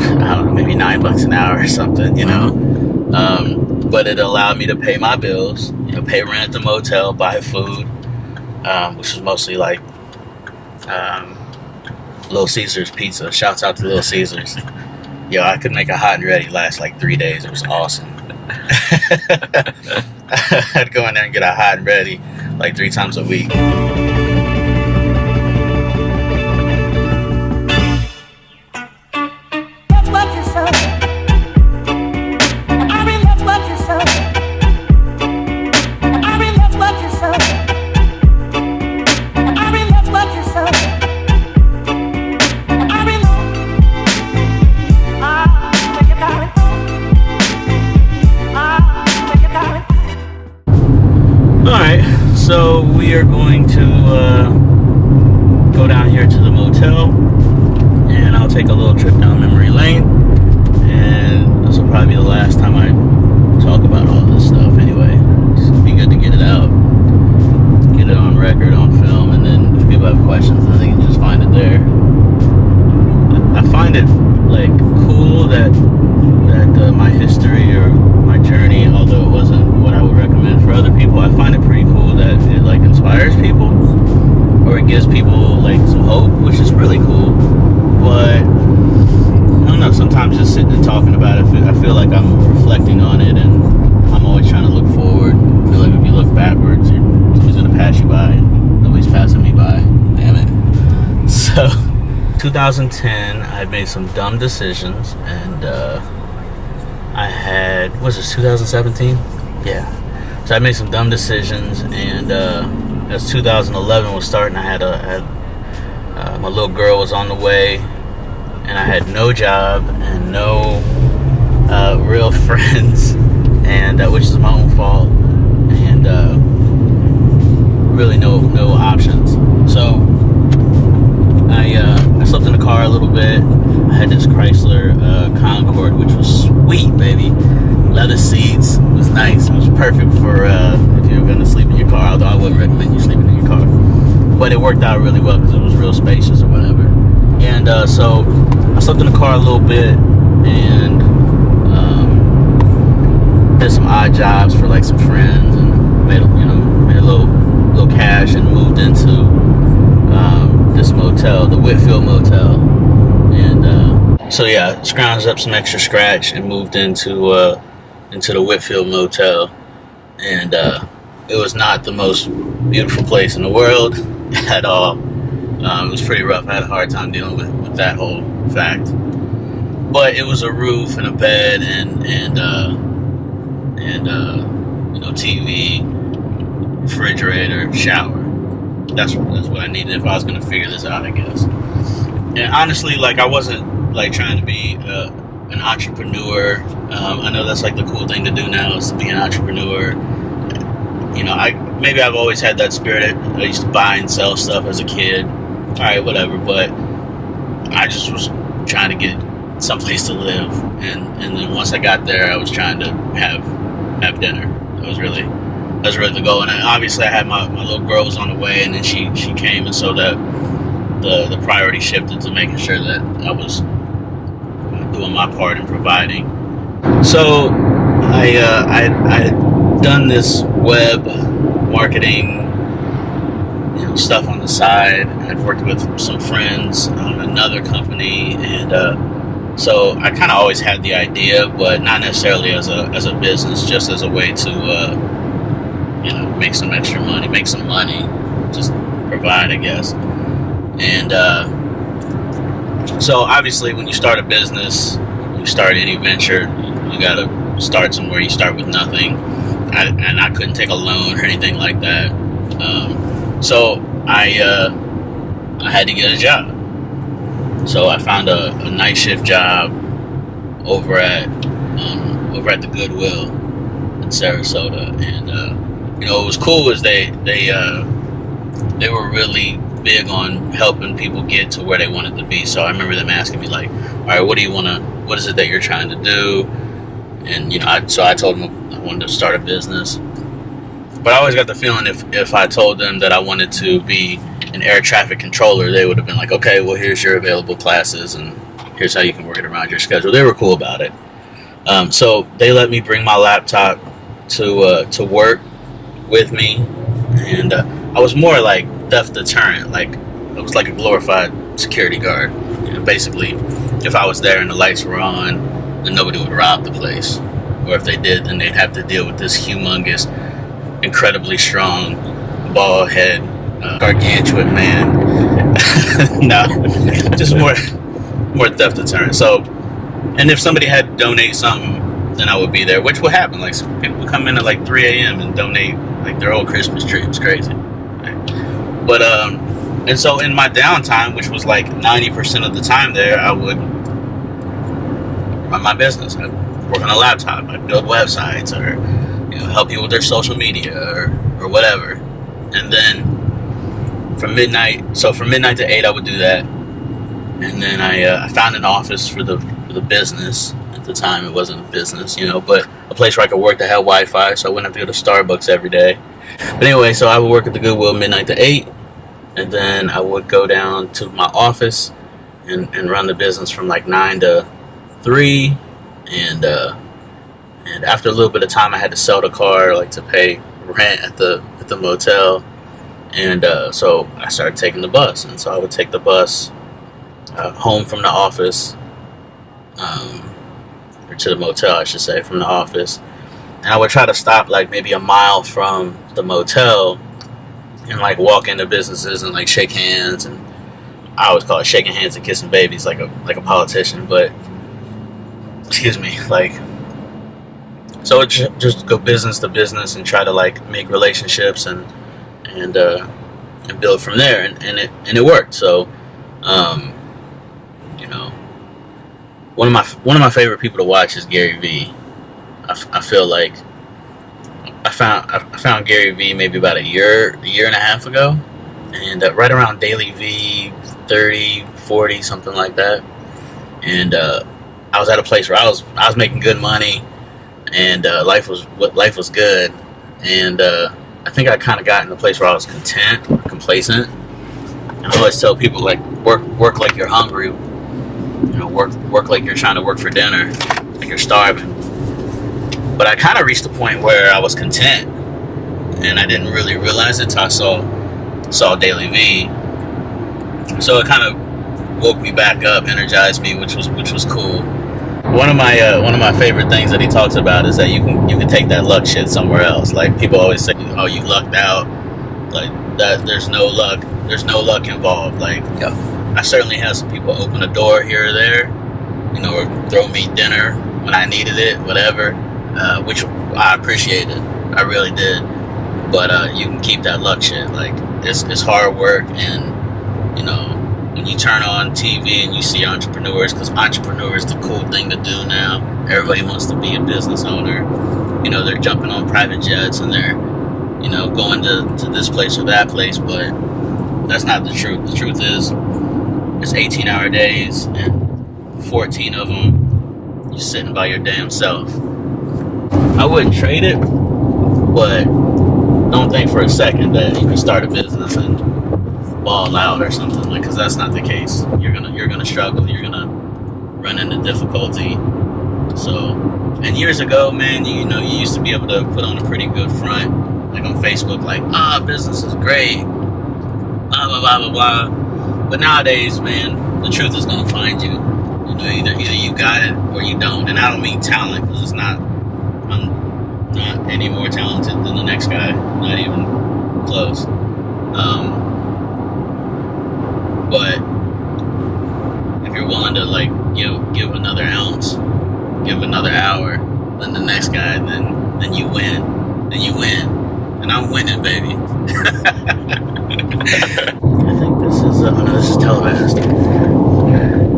I don't know, maybe $9 an hour or something, you know. But it allowed me to pay my bills, you know, pay rent at the motel, buy food, which was mostly like Little Caesars pizza. Shouts out to Little Caesars. Yo, I could make a hot and ready last like 3 days. It was awesome. I'd go in there and get a hot and ready like 3 times a week. So we are going to go down here to the motel, and I'll take a little trip down memory lane, and this will probably be the last time I talk about all this stuff anyway. It'd be good to get it out, get it on record, on film, and then if people have questions, then they can just find it there. I find it like cool that my history or my journey, although it wasn't what I would recommend for other people, I find it pretty cool that it like inspires people, or it gives people like some hope, which is really cool. But I don't know, sometimes just sitting and talking about it, I feel like I'm reflecting on it, and I'm always trying to look forward. I feel like if you look backwards, somebody's gonna pass you by, and nobody's passing me by. Damn it. So 2010, I made some dumb decisions, and I had, was this 2017? Yeah. So I made some dumb decisions, and as 2011 was starting, I had my little girl was on the way, and I had no job and no real friends, and which is my own fault, and really no options. So I slept in the car a little bit. I had this Chrysler Concorde, which was sweet, baby. Leather seats. It was nice. It was perfect for if you were going to sleep in your car, although I wouldn't recommend you sleeping in your car. But it worked out really well because it was real spacious or whatever. And so I slept in the car a little bit, and did some odd jobs for like some friends, and made a little cash, and moved into this motel, the Whitfield Motel. And so yeah, scrounged up some extra scratch and moved into the Whitfield Motel. And it was not the most beautiful place in the world at all. It was pretty rough. I had a hard time dealing with that whole fact. But it was a roof and a bed and TV, refrigerator, shower. That's what I needed if I was going to figure this out, I guess. And honestly, like, I wasn't like trying to be an entrepreneur. I know that's like the cool thing to do now, is to be an entrepreneur. You know, maybe I've always had that spirit. I used to buy and sell stuff as a kid. All right, whatever. But I just was trying to get someplace to live, and then once I got there, I was trying to have dinner. That was really the goal. And obviously, I had my little girl was on the way, and then she came, and so that the priority shifted to making sure that I was doing my part in providing. So I had done this web marketing, stuff on the side. I'd worked with some friends on another company, and so I kind of always had the idea, but not necessarily as a business, just as a way to make some extra money, make some money, just provide, I guess. And so obviously, when you start a business, you start any venture, you gotta start somewhere. You start with nothing, and I couldn't take a loan or anything like that. So I had to get a job. So I found a night shift job over at the Goodwill in Sarasota, and what was cool was they were really big on helping people get to where they wanted to be. So I remember them asking me like, all right, what is it that you're trying to do? And so I told them I wanted to start a business. But I always got the feeling if I told them that I wanted to be an air traffic controller, they would have been like, okay, well, here's your available classes, and here's how you can work it around your schedule. They were cool about it. So they let me bring my laptop to work with me, and I was more like theft deterrent. Like it was like a glorified security guard. You know, basically, if I was there and the lights were on, then nobody would rob the place, or if they did, then they'd have to deal with this humongous, incredibly strong, bald head, gargantuan man. No, just more theft deterrent. So, and if somebody had to donate something, then I would be there, which would happen. Like some people would come in at like 3 a.m. and donate like their whole Christmas tree. It was crazy. Right? But and so in my downtime, which was like 90% of the time there, I would run my business. I'd work on a laptop. I'd build websites, or help people with their social media, or whatever. And then from midnight to 8, I would do that. And then I found an office for the business. At the time, it wasn't a business, but a place where I could work that had Wi-Fi, so I wouldn't have to go to Starbucks every day. But anyway, so I would work at the Goodwill midnight to 8, and then I would go down to my office and run the business from like 9 to 3, and after a little bit of time, I had to sell the car, like to pay rent at the motel, and so I started taking the bus, and so I would take the bus home from the office, or to the motel, I should say, from the office, and I would try to stop like maybe a mile from the motel and like walk into businesses and like shake hands, and I always call it shaking hands and kissing babies, like a politician, but excuse me, like, so it just go business to business and try to like make relationships and build from there, and it worked. So one of my favorite people to watch is Gary Vee. I feel like I found Gary Vee maybe about a year and a half ago, and right around Daily V 30, 40, something like that. And I was at a place where I was making good money, and life was good, and I think I kind of got in a place where I was content, complacent. And I always tell people, like, work like you're hungry, work like you're trying to work for dinner, like you're starving. But I kind of reached the point where I was content, and I didn't really realize it till I saw Daily V. So it kind of woke me back up, energized me, which was cool. One of my favorite things that he talks about is that you can take that luck shit somewhere else. Like, people always say, "Oh, you lucked out," like that. There's no luck involved. Like, yeah. I certainly had some people open a door here or there, or throw me dinner when I needed it, whatever, which I appreciated. I really did. But you can keep that luck shit. Like, it's hard work, and when you turn on TV and you see entrepreneurs, because entrepreneur is the cool thing to do now. Everybody wants to be a business owner. They're jumping on private jets, and they're going to this place or that place, but that's not the truth. The truth is, it's 18-hour days, and 14 of them you're sitting by your damn self. I wouldn't trade it, but don't think for a second that you can start a business and ball out or something, like, because that's not the case. You're gonna struggle. You're gonna run into difficulty. So, and years ago, man, you used to be able to put on a pretty good front, like on Facebook, like, business is great, blah blah blah blah blah. But nowadays, man, the truth is gonna find you. Either you got it or you don't. And I don't mean talent, because I'm not any more talented than the next guy, not even close. But if you're willing to, like, give another ounce, give another hour than the next guy, then you win. Then you win. And I'm winning, baby. I think this is Televast.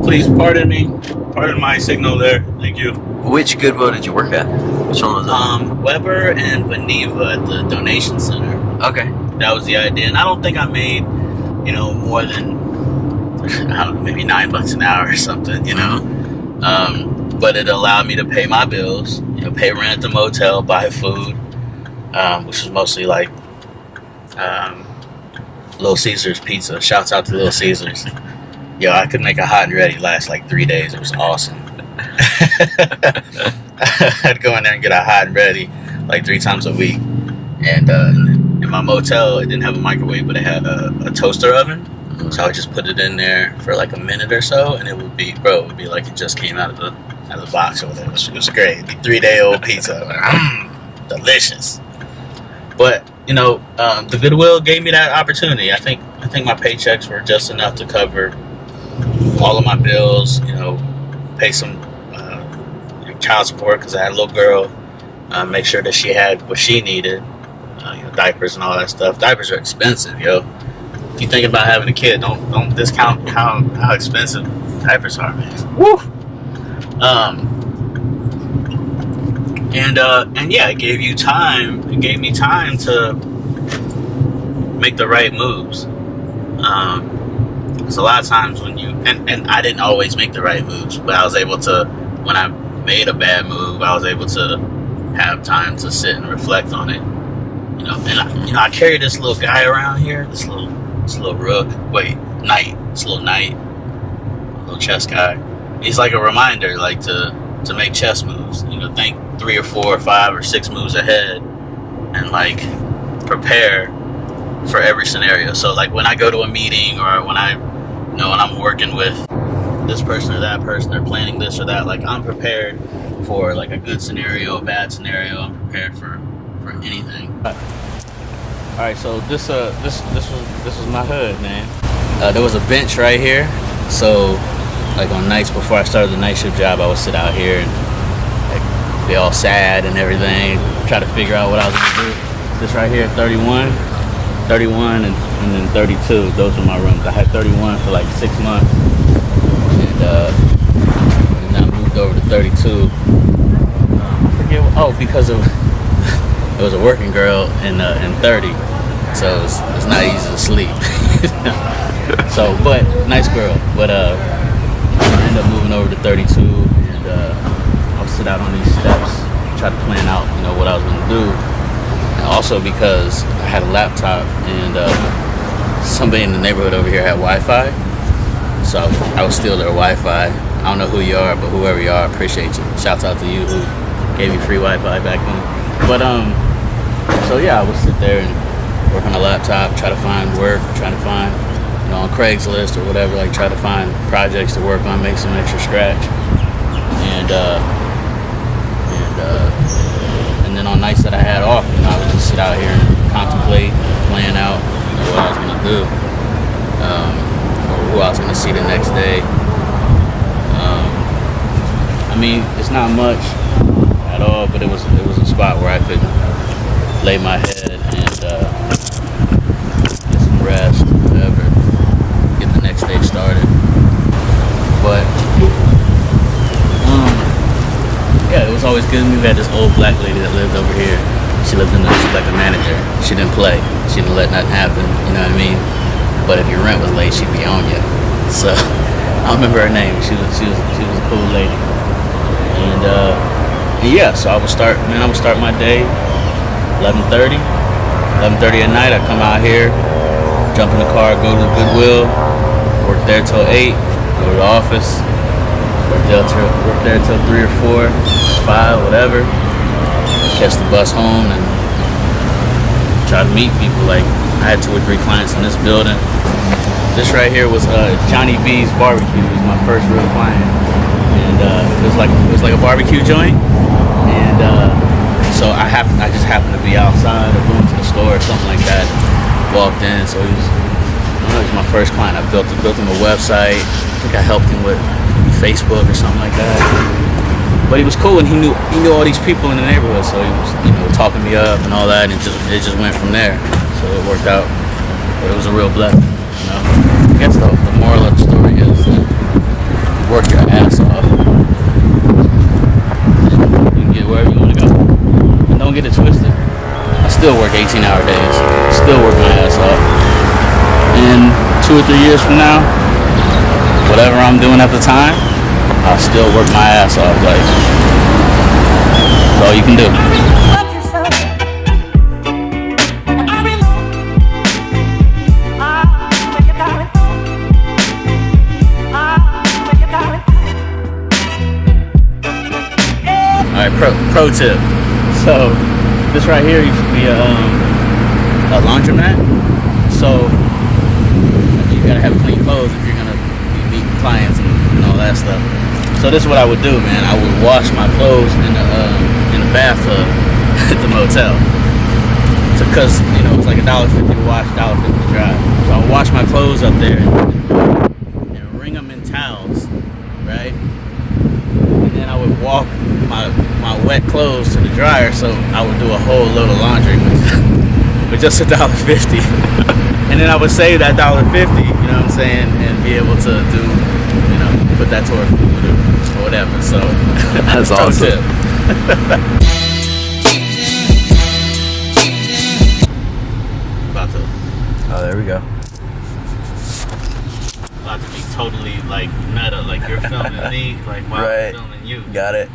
Please pardon me. Pardon my signal there. Thank you. Which Goodwill did you work at? Which one was that? Weber and Beneva at the donation center. Okay. That was the idea. And I don't think I made, more than, I don't know, maybe $9 an hour or something, but it allowed me to pay my bills, pay rent at the motel, buy food, which was mostly like Little Caesars pizza. Shouts out to Little Caesars. Yo, I could make a hot and ready last like 3 days. It was awesome. I'd go in there and get a hot and ready like 3 times a week. And in my motel, it didn't have a microwave, but it had a toaster oven. So I would just put it in there for like a minute or so, and it would be like it just came out of the box or whatever. It was great. It'd be 3-day-old pizza. Delicious. But the Goodwill gave me that opportunity. I think my paychecks were just enough to cover all of my bills. Pay some child support because I had a little girl. Make sure that she had what she needed. Diapers and all that stuff. Diapers are expensive, yo. If you think about having a kid, don't discount how expensive diapers are, man. Woo. And yeah, it gave you time. It gave me time to make the right moves. Because a lot of times when and I didn't always make the right moves, but I was able to. When I made a bad move, I was able to have time to sit and reflect on it. And I carry this little guy around here, this little little chess guy. He's like a reminder, like to make chess moves. Think 3 or 4 or 5 or 6 moves ahead, and like prepare for every scenario. So like when I go to a meeting, or when when I'm working with this person or that person, or planning this or that, like I'm prepared for like a good scenario, a bad scenario. I'm prepared for anything. All right, so this was my hood, man. There was a bench right here, so like on nights before I started the night shift job, I would sit out here and like be all sad and everything, try to figure out what I was gonna do. This right here, 31, and then 32. Those were my rooms. I had 31 for like 6 months, and then I moved over to 32. Because of it was a working girl in 30, so it's not easy to sleep. So, but nice girl. But I ended up moving over to 32, and I would sit out on these steps, try to plan out, what I was gonna do. And also because I had a laptop, and somebody in the neighborhood over here had Wi-Fi, so I would steal their Wi-Fi. I don't know who you are, but whoever you are, I appreciate you. Shouts out to you who gave me free Wi-Fi back then. But so yeah, I would sit there and work on the laptop, try to find work, try to find, on Craigslist or whatever, like try to find projects to work on, make some extra scratch. And then on nights that I had off, I would just sit out here and contemplate, plan out what I was gonna do, or who I was gonna see the next day. It's not much at all, but it was a spot where I could lay my head and get some rest, whatever, get the next day started. But yeah, it was always good. We had this old black lady that lived over here. She lived she's like a manager. She didn't play. She didn't let nothing happen. You know what I mean? But if your rent was late, she'd be on you. So I don't remember her name. She was a cool lady. And yeah, so I would start my day 11:30 at night. I come out here, jump in the car, go to the Goodwill, work there till 8, go to the office, work there till 3 or 4, 5, whatever. Catch the bus home and try to meet people. Like I had 2 or 3 clients in this building. This right here was Johnny B's Barbecue. It was my first real client, and it was like a barbecue joint. And so I just happened to be outside or going to the store or something like that. Walked in, so he was my first client. I built him a website. I think I helped him with Facebook or something like that. But he was cool, and he knew all these people in the neighborhood, so he was talking me up and all that, and it just went from there. So it worked out. But it was a real blessing. I guess the moral of the story is work your ass off. You can get wherever you want to go. And don't get it twisted. I still work 18-hour days. Still work my ass off. And 2 or 3 years from now, whatever I'm doing at the time, I'll still work my ass off. Like, that's all you can do. All right, pro tip. So this right here used to be a laundromat. So you gotta have clean clothes if you're gonna be meeting clients and all that stuff. So this is what I would do, man. I would wash my clothes in the bathtub at the motel. Because it's like $1.50 to wash, $1.50 to dry. So I would wash my clothes up there and wring them in towels, right? And then I would walk my wet clothes to the dryer, so I would do a whole load of laundry with just $1.50. And then I would save that $1.50, you know what I'm saying, and be able to do, put that toward food or whatever. So That's awesome. Oh, there we go. About to be totally like meta, like you're filming me, like while I'm filming you. Got it.